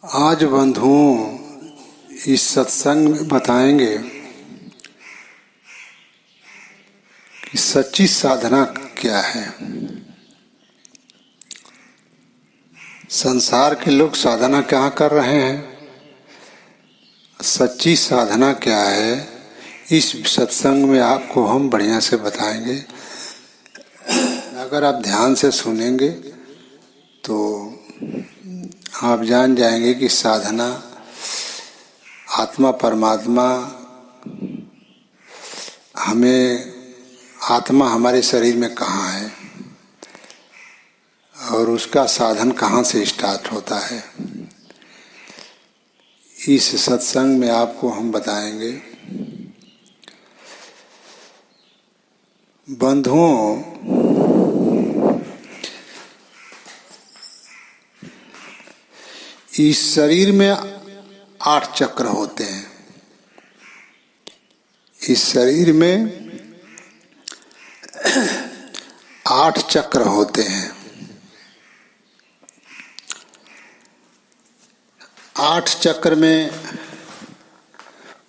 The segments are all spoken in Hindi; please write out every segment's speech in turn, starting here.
आज बंधुओं इस सत्संग में बताएंगे कि सच्ची साधना क्या है। संसार के लोग साधना क्या कर रहे हैं, सच्ची साधना क्या है, इस सत्संग में आपको हम बढ़िया से बताएंगे। अगर आप ध्यान से सुनेंगे तो आप जान जाएंगे कि साधना आत्मा परमात्मा आत्मा हमारे शरीर में कहाँ है और उसका साधन कहाँ से स्टार्ट होता है। इस सत्संग में आपको हम बताएंगे। बंधुओं, इस शरीर में 8 चक्र होते हैं। इस शरीर में 8 चक्र होते हैं। 8 चक्र में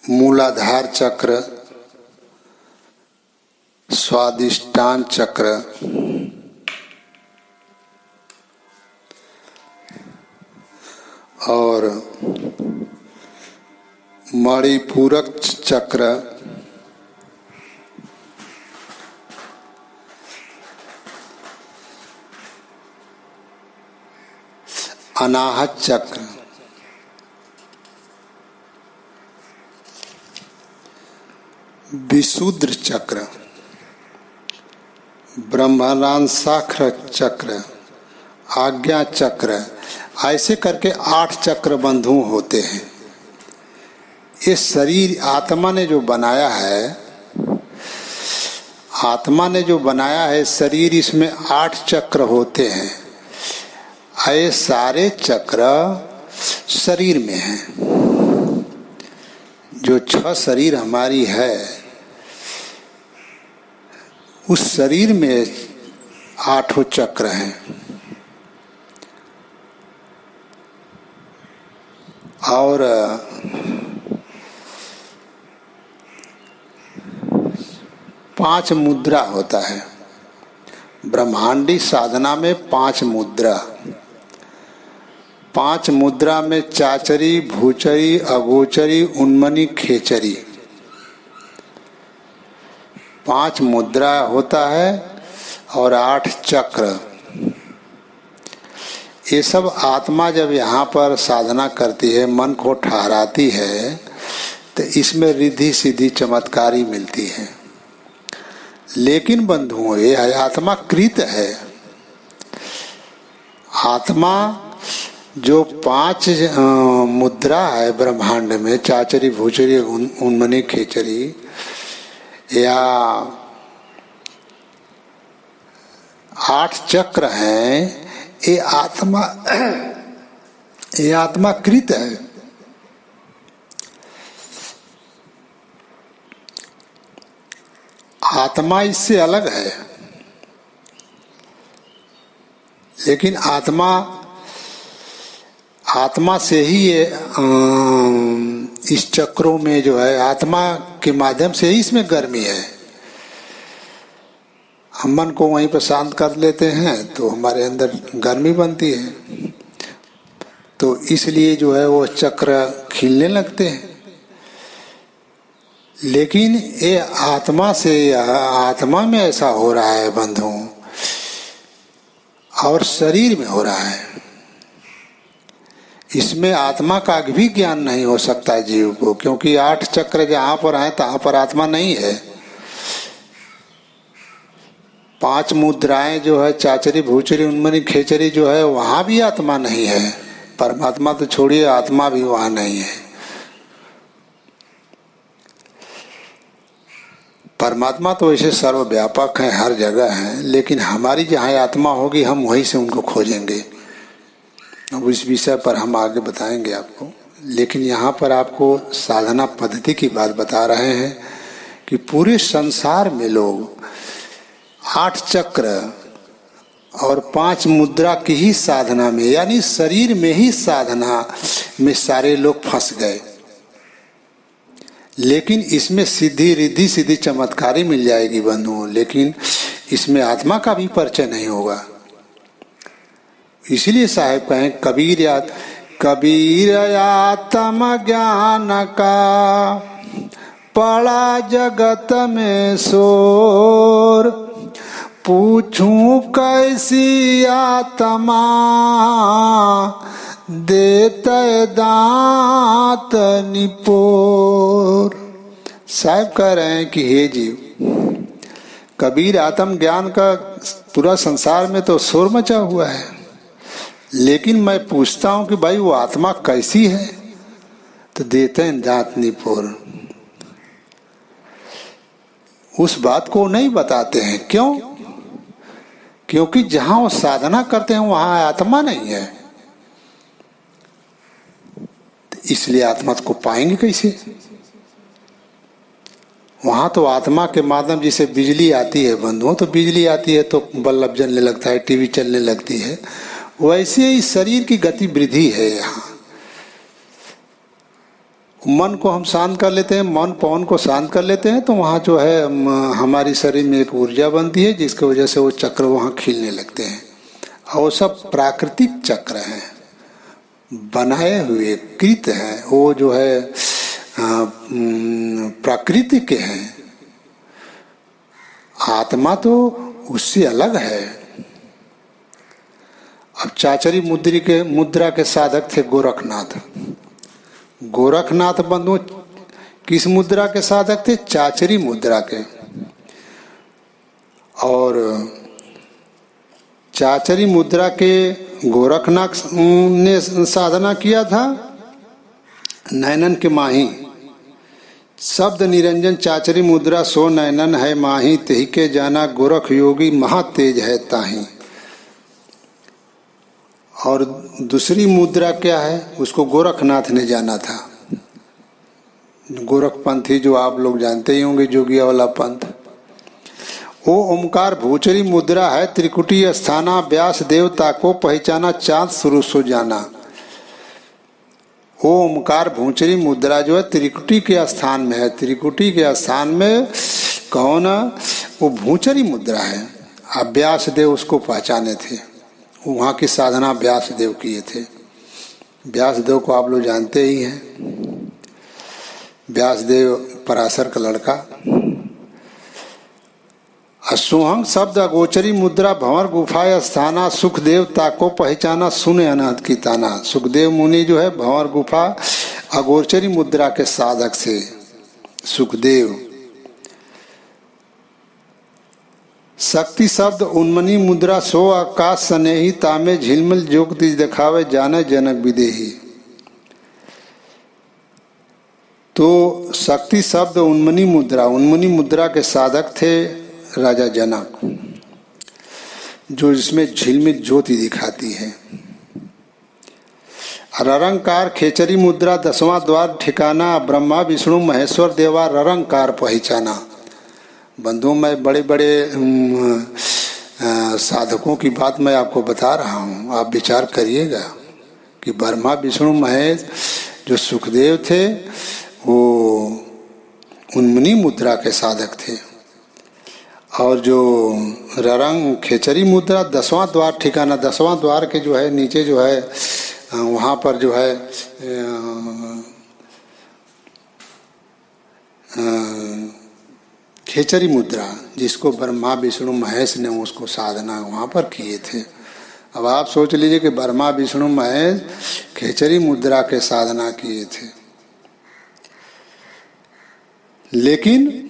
मूलाधार चक्र, स्वादिष्टान चक्र, और मणिपूरक चक्र, अनाहत चक्र, विशुद्ध चक्र, ब्रह्मरांसाख्र चक्र, आज्ञा चक्र, ऐसे करके 8 चक्र बंधु होते हैं। ये शरीर आत्मा ने जो बनाया है, आत्मा ने जो बनाया है शरीर, इसमें 8 चक्र होते हैं। ये सारे चक्र शरीर में हैं। जो 6 शरीर हमारी है, उस शरीर में 8 चक्र हैं। और 5 मुद्रा होता है। ब्रह्मांडी साधना में 5 मुद्रा। 5 मुद्रा में चाचरी, भूचरी, अगोचरी, उन्मनी, खेचरी, 5 मुद्रा होता है और 8 चक्र। ये सब आत्मा जब यहाँ पर साधना करती है, मन को ठहराती है, तो इसमें रिद्धि सिद्धि चमत्कारी मिलती है। लेकिन बंधुओं, ये आत्मा कृत है। आत्मा जो 5 मुद्रा है ब्रह्मांड में, चाचरी, भूचरी, उन्मनी, खेचरी, या 8 चक्र हैं, ये आत्मा कृत है। आत्मा इससे अलग है। लेकिन आत्मा से ही ये इस चक्रों में जो है, आत्मा के माध्यम से ही इसमें गर्मी है। हम मन को वहीं पर शांत कर लेते हैं तो हमारे अंदर गर्मी बनती है, तो इसलिए जो है वो चक्र खिलने लगते हैं। लेकिन ये आत्मा में ऐसा हो रहा है बंधुओं, और शरीर में हो रहा है। इसमें आत्मा का भी ज्ञान नहीं हो सकता जीव को, क्योंकि 8 चक्र जहाँ पर है तहाँ पर आत्मा नहीं है। 5 मुद्राएं जो है, चाचरी, भूचरी, उन्मनी, खेचरी, जो है वहां भी आत्मा नहीं है। परमात्मा तो छोड़िए, आत्मा भी वहां नहीं है। परमात्मा तो ऐसे सर्वव्यापक है, हर जगह है। लेकिन हमारी जहाँ आत्मा होगी, हम वहीं से उनको खोजेंगे। अब इस विषय पर हम आगे बताएंगे आपको। लेकिन यहाँ पर आपको साधना पद्धति की बात बता रहे हैं कि पूरे संसार में लोग 8 चक्र और 5 मुद्रा की ही साधना में, यानी शरीर में ही साधना, में सारे लोग फंस गए। लेकिन इसमें सिद्धि रिद्धि सिद्धि चमत्कारी मिल जाएगी बंधुओं, लेकिन इसमें आत्मा का भी परिचय नहीं होगा। इसलिए साहेब कहें कबीर आत्म ज्ञान का पड़ा जगत में शोर, पूछूं कैसी आत्मा देते दांत निपोर। साहब कह रहे हैं कि हे जीव, कबीर आत्म ज्ञान का पूरा संसार में तो शोर मचा हुआ है, लेकिन मैं पूछता हूं कि भाई वो आत्मा कैसी है, तो देते हैं दांत निपोर। उस बात को नहीं बताते हैं। क्यों? क्योंकि जहां वो साधना करते हैं वहां आत्मा नहीं है, इसलिए आत्मा को पाएंगे कैसे? वहां तो आत्मा के माध्यम जैसे बिजली आती है बंधुओं, तो बिजली आती है तो बल्ब जलने लगता है, टीवी चलने लगती है, वैसे ही शरीर की गति वृद्धि है। यहाँ मन को हम शांत कर लेते हैं, मन पवन को शांत कर लेते हैं, तो वहाँ जो है हमारी शरीर में एक ऊर्जा बनती है, जिसकी वजह से वो चक्र वहाँ खिलने लगते हैं। और वो सब प्राकृतिक चक्र हैं, बनाए हुए कृत हैं, वो जो है प्रकृति के हैं। आत्मा तो उससे अलग है। अब चाचरी मुद्रा के साधक थे गोरखनाथ। गोरखनाथ बंधु किस मुद्रा के साधक थे? चाचरी मुद्रा के। और चाचरी मुद्रा के गोरखनाथ ने साधना किया था। नैनन के माही शब्द निरंजन चाचरी मुद्रा सो नैनन है माही, तेहि के जाना गोरख योगी महा तेज है ताही। और दूसरी मुद्रा क्या है? उसको गोरखनाथ ने जाना था। गोरख पंथी जो आप लोग जानते ही होंगे, जोगिया वाला पंथ। वो ओमकार भूचरी मुद्रा है, त्रिकुटी स्थाना व्यास देवता को पहचाना चांद शुरू सो जाना। वो ओमकार भूचरी मुद्रा जो है त्रिकुटी के स्थान में है। त्रिकुटी के स्थान में कौन? वो भूचरी मुद्रा है। अब व्यास देव उसको पहचाने थे, वहाँ की साधना व्यास देव किए थे। व्यास देव को आप लोग जानते ही हैं। व्यास देव पराशर का लड़का। असुहंग शब्द अगोचरी मुद्रा भंवर गुफा स्थाना, सुखदेव ताको पहचाना सुने अनाथ की ताना। सुखदेव मुनि जो है भंवर गुफा अगोचरी मुद्रा के साधक से सुखदेव। शक्ति शब्द उन्मनी मुद्रा सो आकाश सनेही, तामे झिलमिल जोग तिज दिखावे जाने जनक विदेही। तो शक्ति शब्द उन्मनी मुद्रा के साधक थे राजा जनक, जो इसमें झिलमिल ज्योति दिखाती है। ररंकार खेचरी मुद्रा 10वां द्वार ठिकाना, ब्रह्मा विष्णु महेश्वर देवा ररंकार पहचाना। बंधुओं, मैं बड़े बड़े साधकों की बात मैं आपको बता रहा हूँ, आप विचार करिएगा कि ब्रह्मा विष्णु महेश जो सुखदेव थे वो उन्मनी मुद्रा के साधक थे। और जो ररंग खेचरी मुद्रा 10वां द्वार ठिकाना, 10वां द्वार के जो है नीचे जो है वहाँ पर जो है खेचरी मुद्रा, जिसको ब्रह्मा विष्णु महेश ने उसको साधना वहाँ पर किए थे। अब आप सोच लीजिए कि ब्रह्मा विष्णु महेश खेचरी मुद्रा के साधना किए थे। लेकिन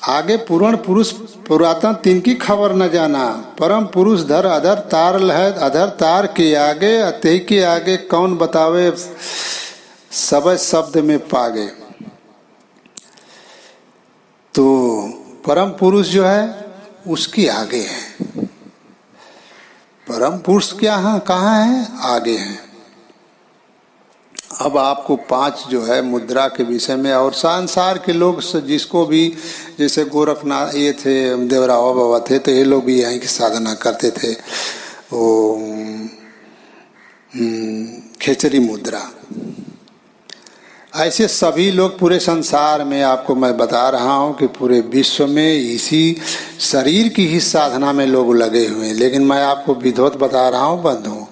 आगे पूर्ण पुरुष पुरातन तिनकी खबर न जाना, परम पुरुष धर अधर तार लहद, अधर तार के आगे अतः के आगे कौन बतावे सब शब्द में पागे। तो परम पुरुष जो है उसके आगे है। परम पुरुष क्या है, कहाँ है? आगे है। अब आपको 5 जो है मुद्रा के विषय में, और संसार के लोग जिसको भी, जैसे गोरखनाथ ये थे, देवरावा बाबा थे, तो ये लोग भी यहीं की साधना करते थे। वो खेचरी मुद्रा। ऐसे सभी लोग पूरे संसार में, आपको मैं बता रहा हूं कि पूरे विश्व में इसी शरीर की ही साधना में लोग लगे हुए हैं। लेकिन मैं आपको विधिवत बता रहा हूं बंधुओं,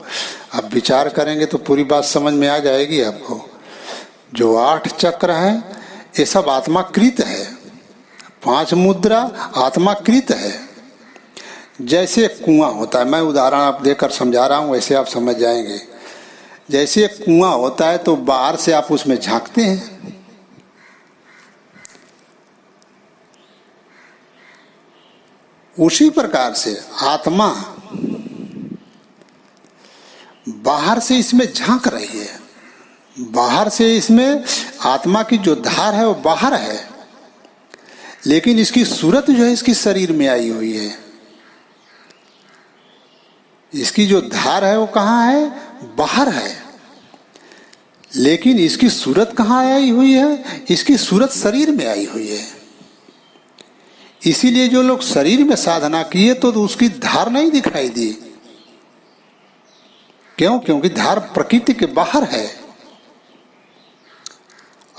आप विचार करेंगे तो पूरी बात समझ में आ जाएगी आपको। जो 8 चक्र हैं ये सब आत्माकृत है, 5 मुद्रा आत्माकृत है। जैसे कुआं होता है, मैं उदाहरण आप देकर समझा रहा हूं, वैसे आप समझ जाएंगे। जैसे कुआं होता है तो बाहर से आप उसमें झांकते हैं, उसी प्रकार से आत्मा बाहर से इसमें झांक रही है। बाहर से इसमें आत्मा की जो धार है वो बाहर है, लेकिन इसकी सूरत जो है इसकी शरीर में आई हुई है। इसकी जो धार है वो कहाँ है? बाहर है, लेकिन इसकी सूरत कहाँ आई हुई है? इसकी सूरत शरीर में आई हुई है। इसीलिए जो लोग शरीर में साधना किए तो उसकी धार नहीं दिखाई दी। क्यों? क्योंकि धार प्रकृति के बाहर है।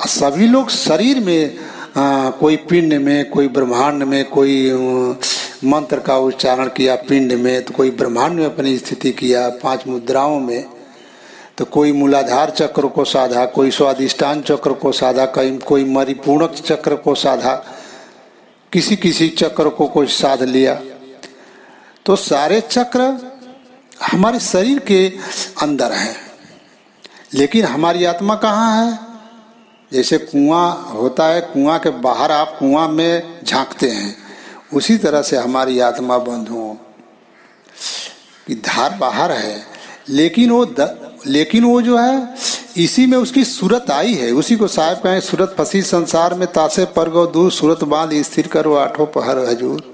सभी लोग शरीर में, कोई पिंड में, कोई ब्रह्मांड में, कोई मंत्र का उच्चारण किया पिंड में, तो कोई ब्रह्मांड में अपनी स्थिति किया 5 मुद्राओं में, तो कोई मूलाधार चक्र को साधा, कोई स्वादिष्टान चक्र को साधा, कोई मरिपूर्णक चक्र को साधा, किसी किसी चक्र को कोई साध लिया। तो सारे चक्र हमारे शरीर के अंदर हैं, लेकिन हमारी आत्मा कहाँ है? जैसे कुआं होता है, कुआं के बाहर आप कुआं में झांकते हैं, उसी तरह से हमारी आत्मा बंधुओं की धार बाहर है, लेकिन वो जो है इसी में उसकी सूरत आई है। उसी को साहब कहें, सूरत फंसी संसार में तासे पर गो दूर, सूरत बांध स्थिर करो 8 पहर हजूर।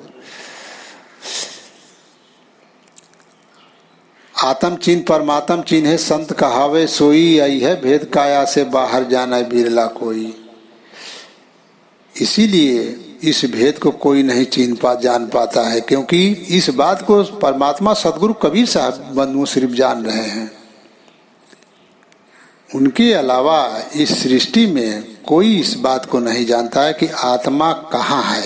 आत्म चिन्ह परमात्म चिन्ह है, संत कहावे सोई, आई है भेद काया से बाहर जाना बिरला कोई। इसीलिए इस भेद को कोई नहीं जान पाता है, क्योंकि इस बात को परमात्मा सदगुरु कबीर साहब बंधुओं सिर्फ जान रहे हैं। उनके अलावा इस सृष्टि में कोई इस बात को नहीं जानता है कि आत्मा कहाँ है,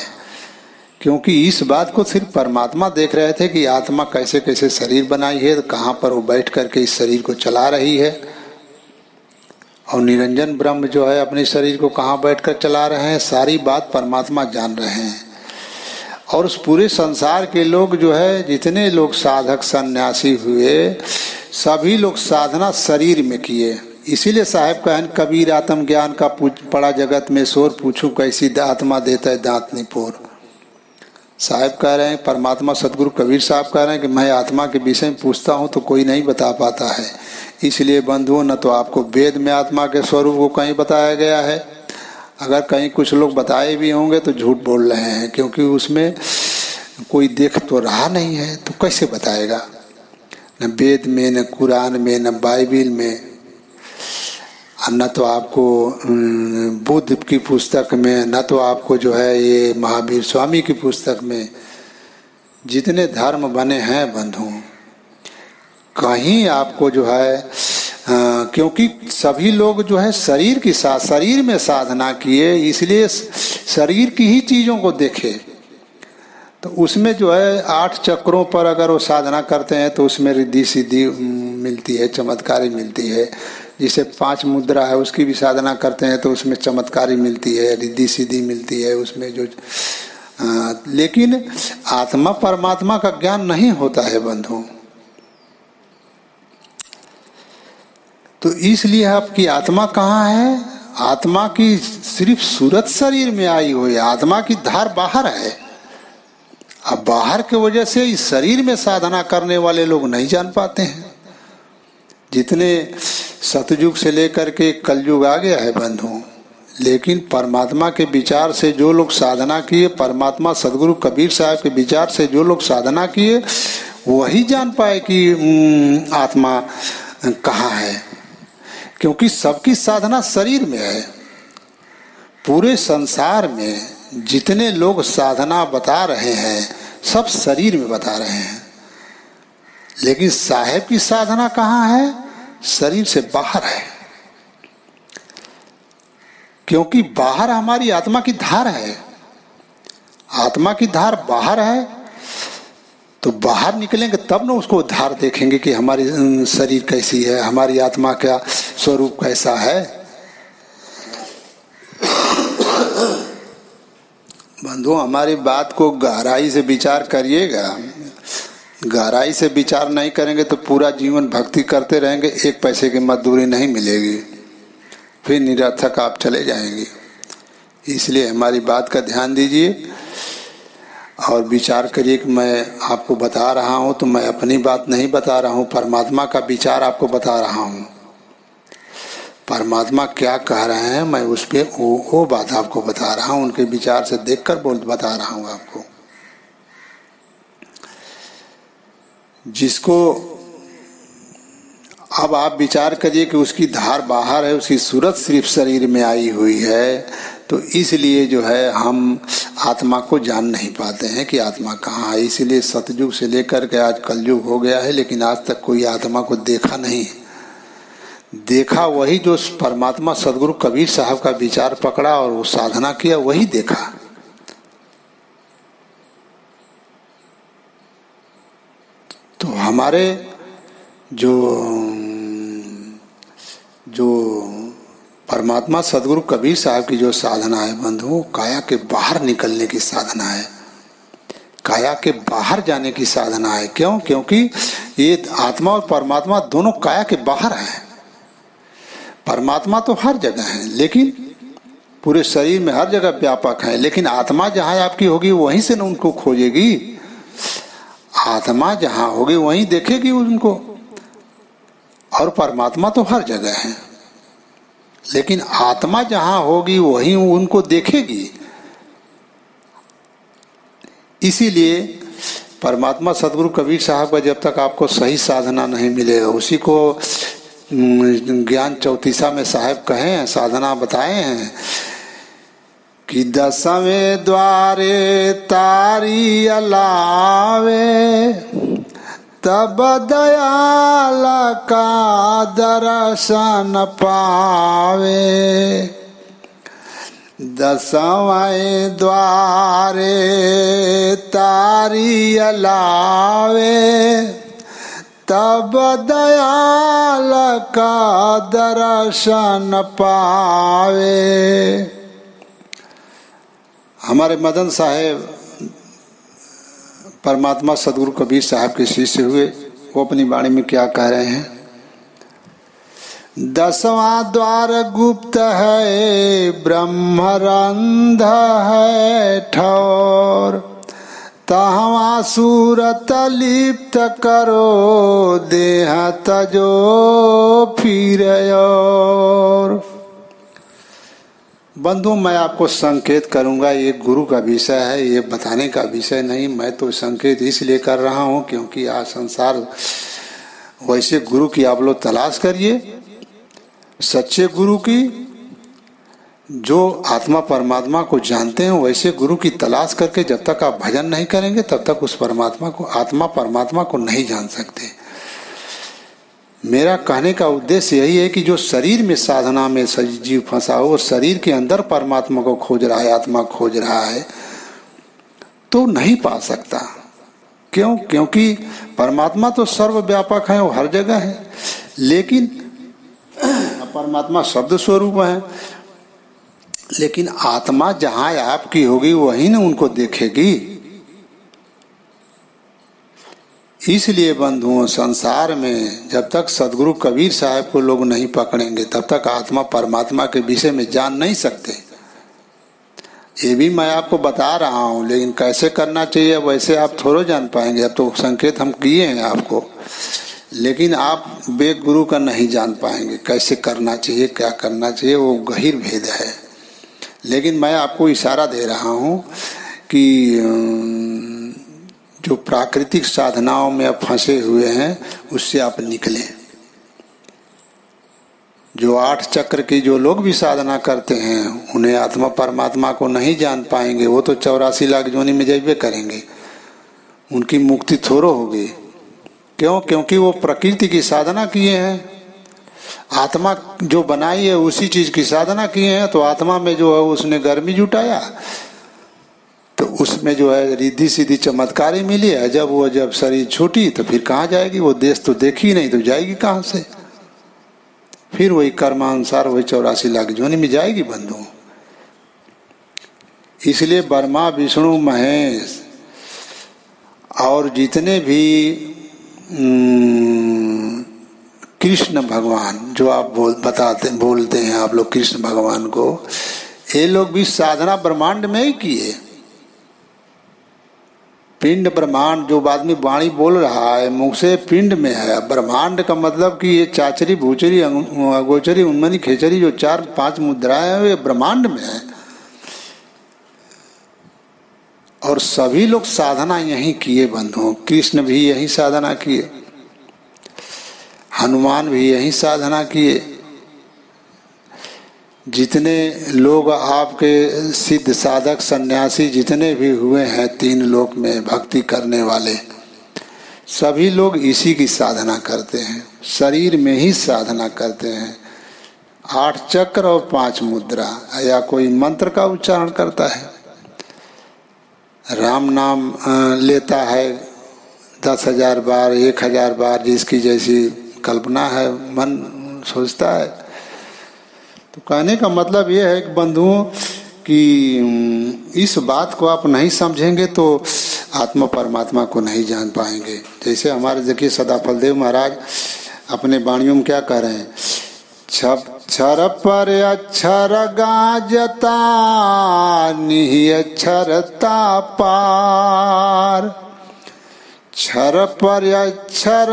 क्योंकि इस बात को सिर्फ परमात्मा देख रहे थे कि आत्मा कैसे कैसे शरीर बनाई है, कहाँ पर वो बैठ करके इस शरीर को चला रही है, और निरंजन ब्रह्म जो है अपने शरीर को कहाँ बैठकर चला रहे हैं, सारी बात परमात्मा जान रहे हैं। और उस पूरे संसार के लोग जो है, जितने लोग साधक सन्यासी हुए, सभी लोग साधना शरीर में किए। इसीलिए साहब कहन, कबीर आत्म ज्ञान का पड़ा जगत में शोर, पूछूं कैसी आत्मा देता है दांत निपोर। साहब कह रहे हैं, परमात्मा सदगुरु कबीर साहब कह रहे हैं कि मैं आत्मा के विषय में पूछता हूँ तो कोई नहीं बता पाता है। इसलिए बंधुओं, न तो आपको वेद में आत्मा के स्वरूप को कहीं बताया गया है, अगर कहीं कुछ लोग बताए भी होंगे तो झूठ बोल रहे हैं, क्योंकि उसमें कोई देख तो रहा नहीं है, तो कैसे बताएगा? न वेद में, न कुरान में, न बाइबिल में, न तो आपको बुद्ध की पुस्तक में, न तो आपको जो है ये महावीर स्वामी की पुस्तक में। जितने धर्म बने हैं बंधु, कहीं आपको जो है क्योंकि सभी लोग जो है शरीर में साधना किए, इसलिए शरीर की ही चीजों को देखे। तो उसमें जो है 8 चक्रों पर अगर वो साधना करते हैं तो उसमें रिद्धि सिद्धि मिलती है, चमत्कारी मिलती है। जिसे 5 मुद्रा है उसकी भी साधना करते हैं तो उसमें चमत्कारी मिलती है, रिद्धि सिद्धि मिलती है उसमें जो लेकिन आत्मा परमात्मा का ज्ञान नहीं होता है बंधु। तो इसलिए आपकी आत्मा कहाँ है? आत्मा की सिर्फ सूरत शरीर में आई हुई है, आत्मा की धार बाहर है। अब बाहर की वजह से इस शरीर में साधना करने वाले लोग नहीं जान पाते हैं। जितने सतयुग से लेकर के कलयुग आ गया है बंधु, लेकिन परमात्मा के विचार से जो लोग साधना किए, परमात्मा सदगुरु कबीर साहब के विचार से जो लोग साधना किए, वही जान पाए कि आत्मा कहाँ है, क्योंकि सबकी साधना शरीर में है। पूरे संसार में जितने लोग साधना बता रहे हैं सब शरीर में बता रहे हैं, लेकिन साहेब की साधना कहाँ है? शरीर से बाहर है, क्योंकि बाहर हमारी आत्मा की धार है। आत्मा की धार बाहर है, तो बाहर निकलेंगे तब ना उसको धार देखेंगे कि हमारी शरीर कैसी है, हमारी आत्मा का स्वरूप कैसा है। बंधु, हमारी बात को गहराई से विचार करिएगा। गहराई से विचार नहीं करेंगे तो पूरा जीवन भक्ति करते रहेंगे, एक पैसे की मजदूरी नहीं मिलेगी, फिर निरर्थक आप चले जाएंगे। इसलिए हमारी बात का ध्यान दीजिए और विचार करिए कि मैं आपको बता रहा हूं तो मैं अपनी बात नहीं बता रहा हूं, परमात्मा का विचार आपको बता रहा हूं। परमात्मा क्या कह रहे हैं मैं उस पे वो बात आपको बता रहा हूं, उनके विचार से देखकर बता रहा हूं आपको। जिसको अब आप विचार करिए कि उसकी धार बाहर है, उसकी सूरत सिर्फ शरीर में आई हुई है, तो इसलिए जो है हम आत्मा को जान नहीं पाते हैं कि आत्मा कहाँ है। इसलिए सतयुग से लेकर के आज कलयुग हो गया है, लेकिन आज तक कोई आत्मा को देखा नहीं। देखा वही जो परमात्मा सदगुरु कबीर साहब का विचार पकड़ा और वो साधना किया, वही देखा। तो हमारे जो परमात्मा सदगुरु कबीर साहब की जो साधना है बंधुओं, काया के बाहर निकलने की साधना है, काया के बाहर जाने की साधना है। क्यों? क्योंकि ये आत्मा और परमात्मा दोनों काया के बाहर हैं। परमात्मा तो हर जगह है, लेकिन पूरे शरीर में हर जगह व्यापक है, लेकिन आत्मा जहां आपकी होगी वहीं से न उनको खोजेगी। आत्मा जहां होगी वहीं देखेगी उनको, और परमात्मा तो हर जगह है, लेकिन आत्मा जहां होगी वहीं उनको देखेगी। इसीलिए परमात्मा सदगुरु कबीर साहब का जब तक आपको सही साधना नहीं मिलेगा, उसी को ज्ञान चौतीसा में साहब कहे हैं, साधना बताए हैं कि दसवें द्वारे तारी अलावे तब दयाल का दर्शन पावे। दसवें द्वारे तारी अलावे तब दयाल का दर्शन पावे। हमारे मदन साहेब परमात्मा सदगुरु कबीर साहब के शिष्य हुए, वो अपनी वाणी में क्या कह रहे हैं? दसवां द्वार गुप्त है, ब्रह्मरंध है ठौर, तहवा सूरत लिप्त करो, देह तजो फिर और। बंधु, मैं आपको संकेत करूंगा, ये गुरु का विषय है, ये बताने का विषय नहीं। मैं तो संकेत इसलिए कर रहा हूं क्योंकि आज संसार, वैसे गुरु की आप लोग तलाश करिए, सच्चे गुरु की, जो आत्मा परमात्मा को जानते हैं, वैसे गुरु की तलाश करके जब तक आप भजन नहीं करेंगे तब तक उस परमात्मा को, आत्मा परमात्मा को नहीं जान सकते। मेरा कहने का उद्देश्य यही है कि जो शरीर में साधना में जीव फंसा हो और शरीर के अंदर परमात्मा को खोज रहा है, आत्मा खोज रहा है, तो नहीं पा सकता। क्यों? क्योंकि परमात्मा तो सर्वव्यापक है, वो हर जगह है, लेकिन परमात्मा शब्द स्वरूप है, लेकिन आत्मा जहां आपकी होगी वहीं न उनको देखेगी। इसलिए बंधुओं, संसार में जब तक सदगुरु कबीर साहब को लोग नहीं पकड़ेंगे तब तक आत्मा परमात्मा के विषय में जान नहीं सकते। ये भी मैं आपको बता रहा हूँ, लेकिन कैसे करना चाहिए वैसे आप थोड़ा जान पाएंगे। अब तो संकेत हम किए हैं आपको, लेकिन आप बेग गुरु का नहीं जान पाएंगे कैसे करना चाहिए, क्या करना चाहिए, वो गहीर भेद है। लेकिन मैं आपको इशारा दे रहा हूँ कि जो प्राकृतिक साधनाओं में आप फंसे हुए हैं उससे आप निकलें। जो 8 चक्र की जो लोग भी साधना करते हैं उन्हें आत्मा परमात्मा को नहीं जान पाएंगे, वो तो 84 लाख जोनी में जाइए करेंगे, उनकी मुक्ति थोड़ो होगी। क्यों? क्योंकि वो प्रकृति की साधना किए हैं, आत्मा जो बनाई है उसी चीज की साधना किए हैं, तो आत्मा में जो है उसने गर्मी जुटाया, तो उसमें जो है रिद्धि सीधी चमत्कारी मिली है। जब शरीर छूटी तो फिर कहाँ जाएगी? वो देश तो देखी नहीं तो जाएगी कहाँ से? फिर वही कर्मानुसार वही 84 लाख जोनि में जाएगी बंधु। इसलिए ब्रह्मा विष्णु महेश और जितने भी कृष्ण भगवान जो आप बोलते हैं आप लोग कृष्ण भगवान को, ये लोग भी साधना ब्रह्मांड में ही किए। पिंड ब्रह्मांड जो आदमी वाणी बोल रहा है मुख से पिंड में है। ब्रह्मांड का मतलब कि ये चाचरी भूचरी अगोचरी उन्मनी खेचरी जो 4-5 मुद्राएं हैं वे ब्रह्मांड में है। और सभी लोग साधना यही किए बंधुओं। कृष्ण भी यही साधना किए, हनुमान भी यही साधना किए। जितने लोग आपके सिद्ध साधक सन्यासी जितने भी हुए हैं 3 लोक में भक्ति करने वाले, सभी लोग इसी की साधना करते हैं, शरीर में ही साधना करते हैं। 8 चक्र और 5 मुद्रा, या कोई मंत्र का उच्चारण करता है, राम नाम लेता है 10,000 बार 1,000 बार, जिसकी जैसी कल्पना है मन सोचता है। तो कहने का मतलब ये है कि बंधुओं कि इस बात को आप नहीं समझेंगे तो आत्मा परमात्मा को नहीं जान पाएंगे। जैसे हमारे देखिए सदाफल देव महाराज अपने वाणियों में क्या कह रहे हैं, छर पर अक्षर गाजता निहि अक्षरता पार, छर पर अक्षर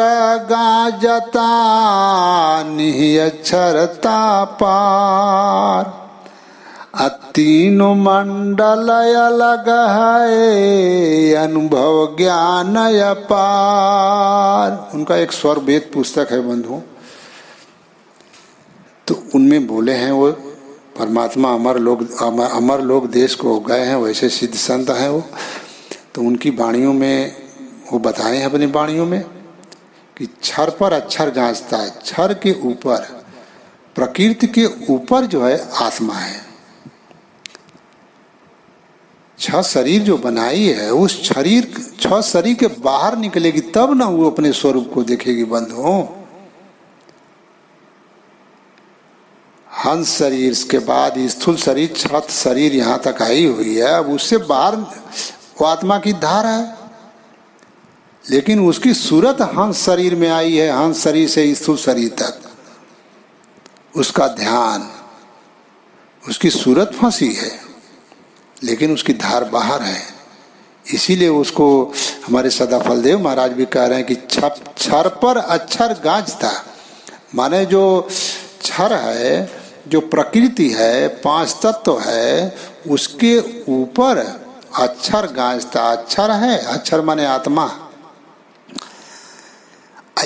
गाजता निहि अक्षरता पार, तीनों मंडल अलग है अनुभव ज्ञान अपार। उनका एक स्वर वेद पुस्तक है बंधु, तो उनमें बोले हैं वो परमात्मा अमर लोग देश को गए हैं, वैसे सिद्ध संत हैं वो। तो उनकी वाणियों में वो बताए हैं अपनी वाणियों में कि क्षर पर अक्षर गांजता है। क्षर के ऊपर, प्रकृति के ऊपर जो है आत्मा है। 6 शरीर जो बनाई है उस 6 शरीर के बाहर निकलेगी तब ना वो अपने स्वरूप को देखेगी बंधुओं। हंस शरीर के बाद स्थूल शरीर, 6 शरीर यहाँ तक आई हुई है। अब उससे बाहर वो आत्मा की धार है, लेकिन उसकी सूरत हंस शरीर में आई है। हंस शरीर से स्थूल शरीर तक उसका ध्यान, उसकी सूरत फंसी है, लेकिन उसकी धार बाहर है। इसीलिए उसको हमारे सदाफल देव महाराज भी कह रहे हैं कि क्षर पर अक्षर गांजता, माने जो क्षर है, जो प्रकृति है, 5 तत्व है, उसके ऊपर अक्षर गांजता। अक्षर है, अक्षर माने आत्मा।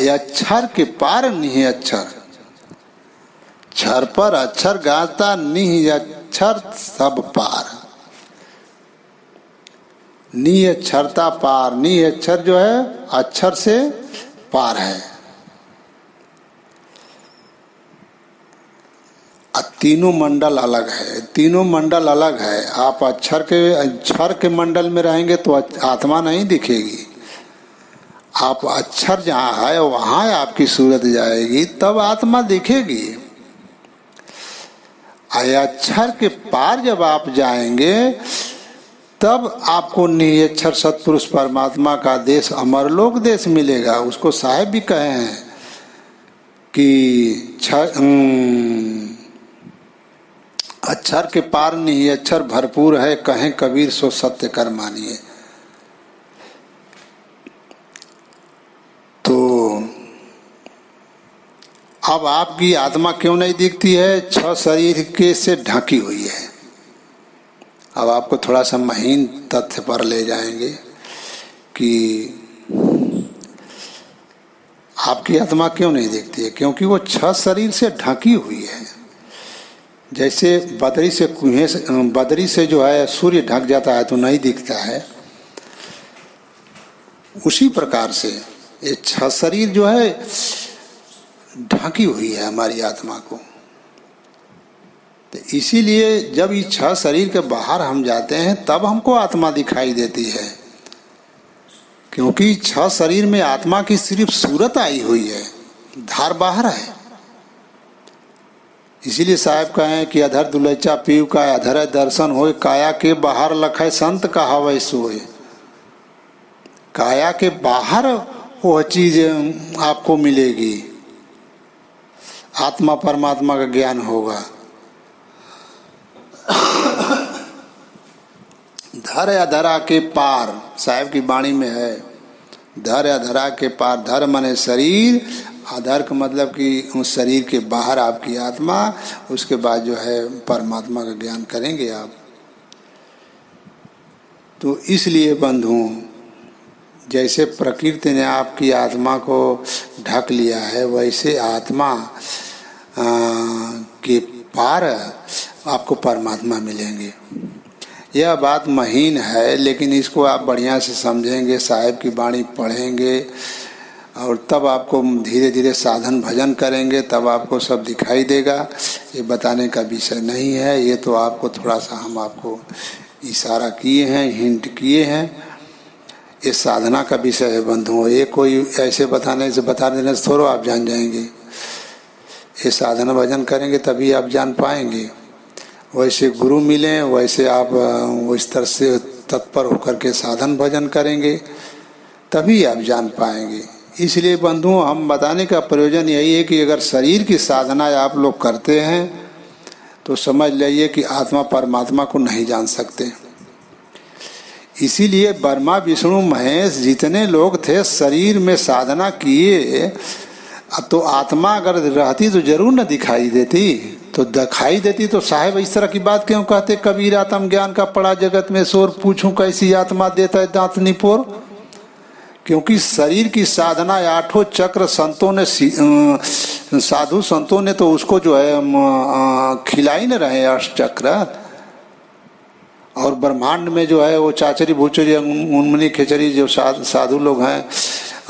अक्षर के पार निहि अक्षर, क्षर पर अक्षर गांजता निहि अक्षर सब पार। नी अक्षरता पार, नी अक्षर जो है अक्षर से पार है। तीनों मंडल अलग है, तीनों मंडल अलग है। आप अक्षर के मंडल में रहेंगे तो आत्मा नहीं दिखेगी। आप अक्षर जहाँ है वहाँ आपकी सूरत जाएगी तब आत्मा दिखेगी। अक्षर के पार जब आप जाएंगे तब आपको निरक्षर सत्पुरुष परमात्मा का देश अमरलोक देश मिलेगा। उसको साहेब भी कहे हैं कि अक्षर के पार नहीं अक्षर भरपूर है, कहें कबीर सो सत्य कर मानिए। तो अब आपकी आत्मा क्यों नहीं दिखती है? 6 शरीर के से ढकी हुई है। अब आपको थोड़ा सा महीन तथ्य पर ले जाएंगे कि आपकी आत्मा क्यों नहीं दिखती है, क्योंकि वो 6 शरीर से ढकी हुई है। जैसे बदरी से जो है सूर्य ढक जाता है तो नहीं दिखता है, उसी प्रकार से ये 6 शरीर जो है ढकी हुई है हमारी आत्मा को। तो इसीलिए जब इस छह शरीर के बाहर हम जाते हैं तब हमको आत्मा दिखाई देती है, क्योंकि छह शरीर में आत्मा की सिर्फ सूरत आई हुई है, धार बाहर है। इसीलिए साहब कहें कि अधर दुलैचा पीव का अधर दर्शन होए, काया के बाहर लखे संत कहावै सोए। काया के बाहर वह चीज आपको मिलेगी, आत्मा परमात्मा का ज्ञान होगा। धर या धरा के पार, साहब की वाणी में है, धर या धरा के पार। धर माने शरीर, आधार का मतलब कि उस शरीर के बाहर आपकी आत्मा, उसके बाद जो है परमात्मा का ज्ञान करेंगे आप। तो इसलिए बंधु, जैसे प्रकृति ने आपकी आत्मा को ढक लिया है, वैसे आत्मा के पार आपको परमात्मा मिलेंगे। यह बात महीन है, लेकिन इसको आप बढ़िया से समझेंगे, साहिब की वाणी पढ़ेंगे और तब आपको धीरे धीरे साधन भजन करेंगे, तब आपको सब दिखाई देगा। ये बताने का विषय नहीं है, ये तो आपको थोड़ा सा हम आपको इशारा किए हैं, हिंट किए हैं। ये साधना का विषय है बंधुओं, ये कोई ऐसे बता देने से थोड़ा आप जान जाएंगे। ये साधना भजन करेंगे तभी आप जान पाएंगे। वैसे गुरु मिले, वैसे आप उस तरह से तत्पर होकर के साधन भजन करेंगे तभी आप जान पाएंगे। इसलिए बंधुओं, हम बताने का प्रयोजन यही है कि अगर शरीर की साधना आप लोग करते हैं तो समझ लीजिए कि आत्मा परमात्मा को नहीं जान सकते। इसीलिए ब्रह्मा विष्णु महेश जितने लोग थे शरीर में साधना किए, तो आत्मा अगर रहती तो जरूर न दिखाई देती। तो दिखाई देती तो साहेब इस तरह की बात क्यों कहते, कबीर आत्म ज्ञान का पड़ा जगत में शोर, पूछूं कैसी आत्मा देता है दांत निपोर। क्योंकि शरीर की साधना आठों चक्र संतों ने, साधु संतों ने तो उसको जो है खिलाई न रहे अष्टचक्र। और ब्रह्मांड में जो है वो चाचरी भूचरी उन्मनी खेचरी जो साधु लोग हैं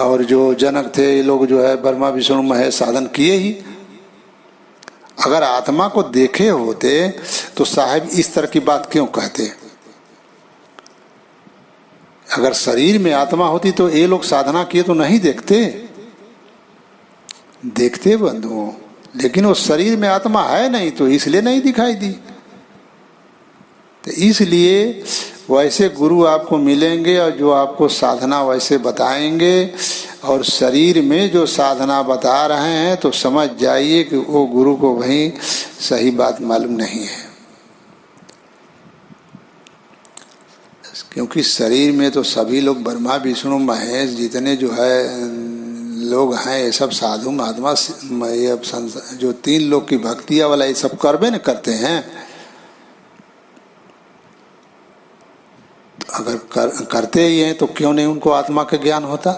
और जो जनक थे, ये लोग जो है ब्रह्मा विष्णु महेश साधन किए ही। अगर आत्मा को देखे होते तो साहब इस तरह की बात क्यों कहते। अगर शरीर में आत्मा होती तो ये लोग साधना किए तो नहीं देखते, देखते बंधुओं। लेकिन वो शरीर में आत्मा है नहीं तो इसलिए नहीं दिखाई दी। तो इसलिए वैसे गुरु आपको मिलेंगे और जो आपको साधना वैसे बताएंगे, और शरीर में जो साधना बता रहे हैं तो समझ जाइए कि वो गुरु को वही सही बात मालूम नहीं है। क्योंकि शरीर में तो सभी लोग ब्रह्मा विष्णु महेश जितने जो है लोग हैं, ये सब साधु महात्मा, ये जो तीन लोग की भक्तियां वाला ये सब करबे न करते हैं। अगर करते ही हैं तो क्यों नहीं उनको आत्मा का ज्ञान होता।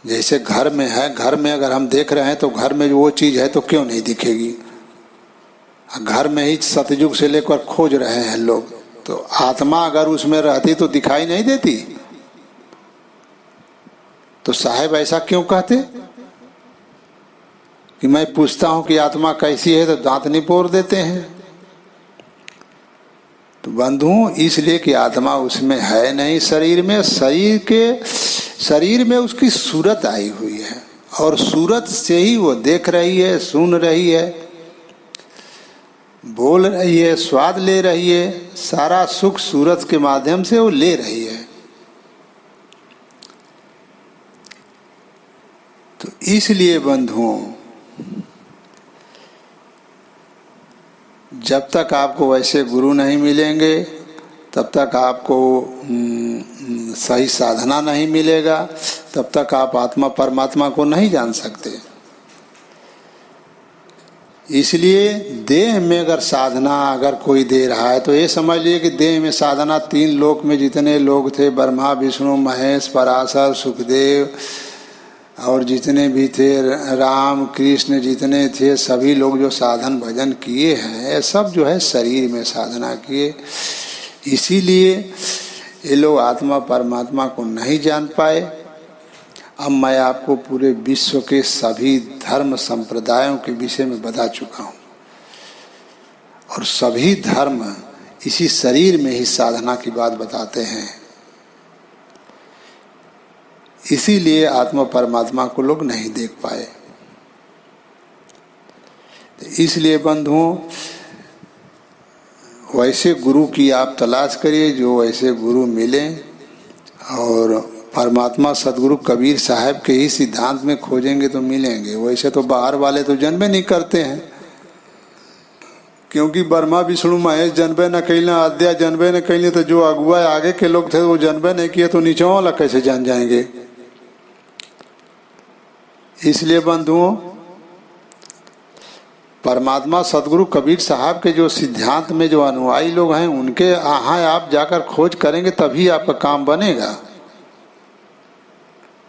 जैसे घर में है, घर में अगर हम देख रहे हैं तो घर में वो चीज है तो क्यों नहीं दिखेगी। घर में ही सतयुग से लेकर खोज रहे हैं लोग, तो आत्मा अगर उसमें रहती तो दिखाई नहीं देती। तो साहेब ऐसा क्यों कहते कि मैं पूछता हूं कि आत्मा कैसी है तो दांत निपोर देते हैं। तो बंधुओं, इसलिए कि आत्मा उसमें है नहीं शरीर में। शरीर में उसकी सूरत आई हुई है और सूरत से ही वो देख रही है, सुन रही है, बोल रही है, स्वाद ले रही है, सारा सुख सूरत के माध्यम से वो ले रही है। तो इसलिए बंधुओं, जब तक आपको वैसे गुरु नहीं मिलेंगे तब तक आपको सही साधना नहीं मिलेगा, तब तक आप आत्मा परमात्मा को नहीं जान सकते। इसलिए देह में अगर साधना अगर कोई दे रहा है तो ये समझ लीजिए कि देह में साधना तीन लोक में जितने लोग थे, ब्रह्मा विष्णु महेश पराशर सुखदेव और जितने भी थे, राम कृष्ण जितने थे, सभी लोग जो साधन भजन किए हैं सब जो है शरीर में साधना किए। इसीलिए ये लोग आत्मा परमात्मा को नहीं जान पाए। अब मैं आपको पूरे विश्व के सभी धर्म संप्रदायों के विषय में बता चुका हूँ, और सभी धर्म इसी शरीर में ही साधना की बात बताते हैं। इसीलिए आत्मा परमात्मा को लोग नहीं देख पाए। इसलिए बंधुओं, वैसे गुरु की आप तलाश करिए जो वैसे गुरु मिले, और परमात्मा सदगुरु कबीर साहब के ही सिद्धांत में खोजेंगे तो मिलेंगे। वैसे तो बाहर वाले तो जन्मे नहीं करते हैं, क्योंकि ब्रह्मा विष्णु महेश जन्मे न कैला, आद्या जन्मे न कैले, तो जो अगुआ आगे के लोग थे वो जन्मे नहीं किए, तो नीचे वाला कैसे जान जाएंगे। इसलिए बंधुओं, परमात्मा सदगुरु कबीर साहब के जो सिद्धांत में जो अनुयायी लोग हैं, उनके यहाँ आप जाकर खोज करेंगे तभी आपका काम बनेगा।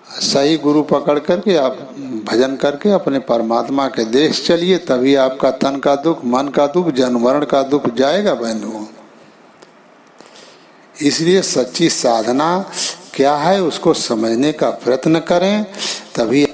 सही गुरु पकड़ करके आप भजन करके अपने परमात्मा के देश चलिए, तभी आपका तन का दुख, मन का दुख, जन्म मरण का दुख जाएगा बंधुओं। इसलिए सच्ची साधना क्या है उसको समझने का प्रयत्न करें, तभी